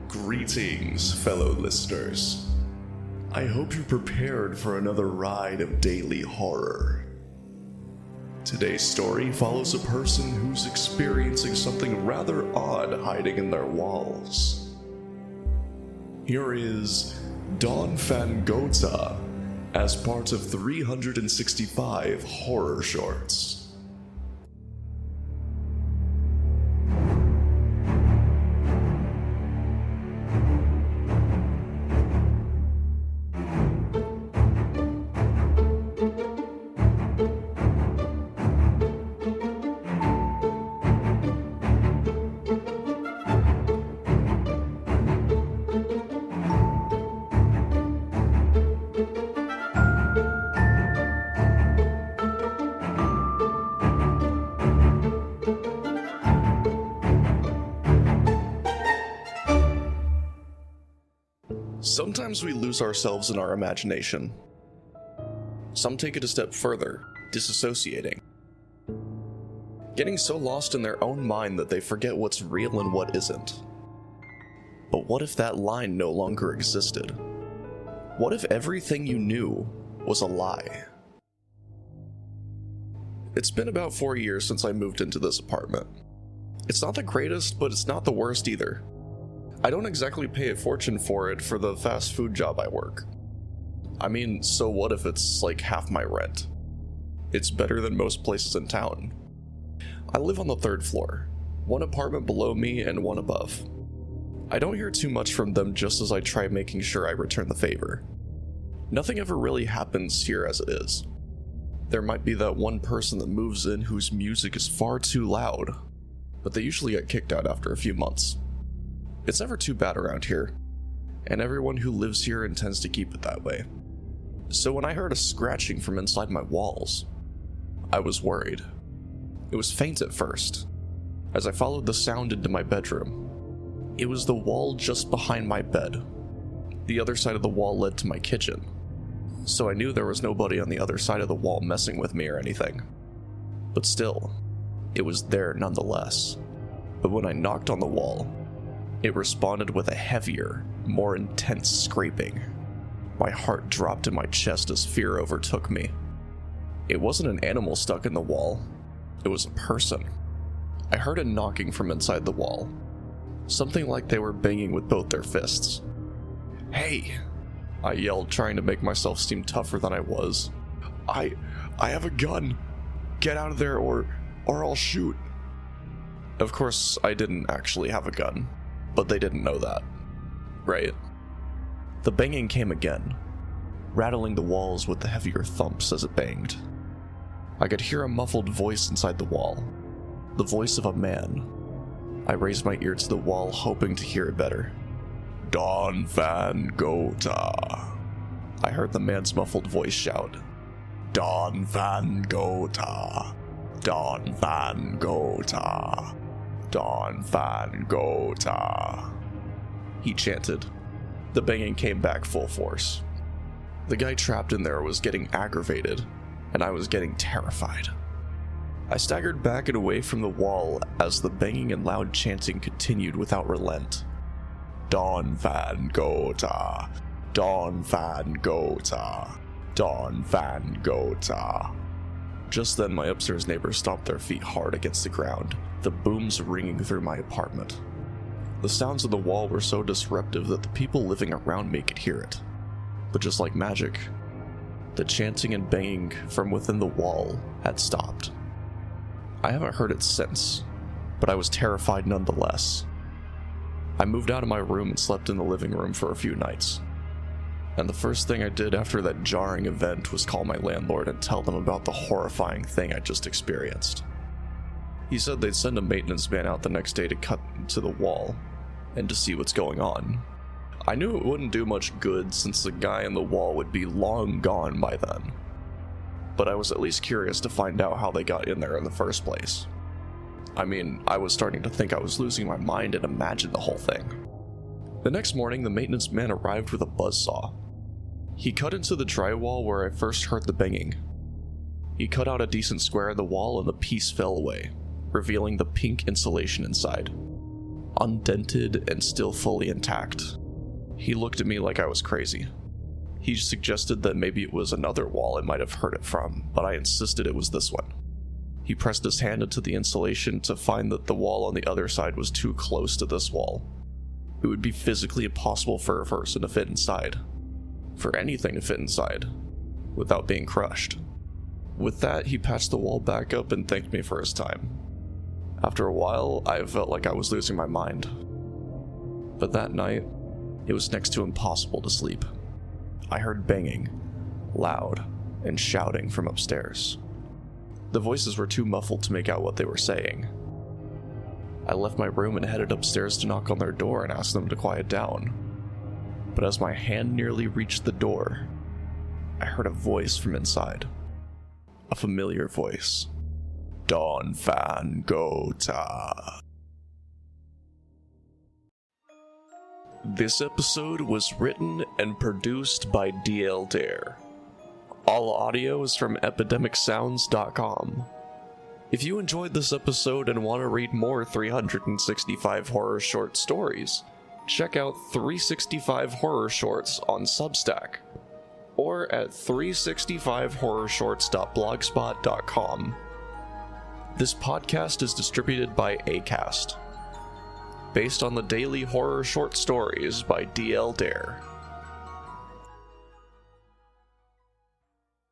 Greetings, fellow listeners. I hope you're prepared for another ride of daily horror. Today's story follows a person who's experiencing something rather odd hiding in their walls. Here is Dawn-Fan-Go-Tah as part of 365 horror shorts. Sometimes we lose ourselves in our imagination. Some take it a step further, disassociating. Getting so lost in their own mind that they forget what's real and what isn't. But what if that line no longer existed? What if everything you knew was a lie? It's been about 4 years since I moved into this apartment. It's not the greatest, but it's not the worst either. I don't exactly pay a fortune for it for the fast food job I work. I mean, so what if it's like half my rent? It's better than most places in town. I live on the 3rd floor, one apartment below me and one above. I don't hear too much from them just as I try making sure I return the favor. Nothing ever really happens here as it is. There might be that one person that moves in whose music is far too loud, but they usually get kicked out after a few months. It's never too bad around here, and everyone who lives here intends to keep it that way. So when I heard a scratching from inside my walls, I was worried. It was faint at first. As I followed the sound into my bedroom, it was the wall just behind my bed. The other side of the wall led to my kitchen, so I knew there was nobody on the other side of the wall messing with me or anything. But still, it was there nonetheless. But when I knocked on the wall, it responded with a heavier, more intense scraping. My heart dropped in my chest as fear overtook me. It wasn't an animal stuck in the wall, it was a person. I heard a knocking from inside the wall, something like they were banging with both their fists. "Hey!" I yelled, trying to make myself seem tougher than I was. I have a gun! Get out of there or I'll shoot!" Of course, I didn't actually have a gun. But they didn't know that, right? The banging came again, rattling the walls with the heavier thumps as it banged. I could hear a muffled voice inside the wall, the voice of a man. I raised my ear to the wall, hoping to hear it better. "Dawn-Fan-Go-Tah," I heard the man's muffled voice shout. "Dawn-Fan-Go-Tah, Dawn-Fan-Go-Tah. Dawn-Fan-Go-Tah," he chanted. The banging came back full force. The guy trapped in there was getting aggravated, and I was getting terrified. I staggered back and away from the wall as the banging and loud chanting continued without relent. "Dawn-Fan-Go-Tah, Dawn-Fan-Go-Tah, Dawn-Fan-Go-Tah." Just then, my upstairs neighbors stomped their feet hard against the ground, the booms ringing through my apartment. The sounds of the wall were so disruptive that the people living around me could hear it. But just like magic, the chanting and banging from within the wall had stopped. I haven't heard it since, but I was terrified nonetheless. I moved out of my room and slept in the living room for a few nights. And the first thing I did after that jarring event was call my landlord and tell them about the horrifying thing I just experienced. He said they'd send a maintenance man out the next day to cut into the wall and to see what's going on. I knew it wouldn't do much good since the guy in the wall would be long gone by then. But I was at least curious to find out how they got in there in the first place. I mean, I was starting to think I was losing my mind and imagine the whole thing. The next morning, the maintenance man arrived with a buzzsaw. He cut into the drywall where I first heard the banging. He cut out a decent square in the wall and the piece fell away, revealing the pink insulation inside. undented and still fully intact. He looked at me like I was crazy. He suggested that maybe it was another wall I might have heard it from, but I insisted it was this one. He pressed his hand into the insulation to find that the wall on the other side was too close to this wall. It would be physically impossible for a person to fit inside. For anything to fit inside, without being crushed. With that, he patched the wall back up and thanked me for his time. After a while, I felt like I was losing my mind. But that night, it was next to impossible to sleep. I heard banging, loud, and shouting from upstairs. The voices were too muffled to make out what they were saying. I left my room and headed upstairs to knock on their door and ask them to quiet down. But as my hand nearly reached the door, I heard a voice from inside. A familiar voice. Dawn-Fan-Go-Tah. This episode was written and produced by DL Dare. All audio is from epidemicsounds.com. If you enjoyed this episode and want to read more 365 horror short stories, check out 365 Horror Shorts on Substack, or at 365horrorshorts.blogspot.com. This podcast is distributed by Acast, based on the daily horror short stories by DL Dare.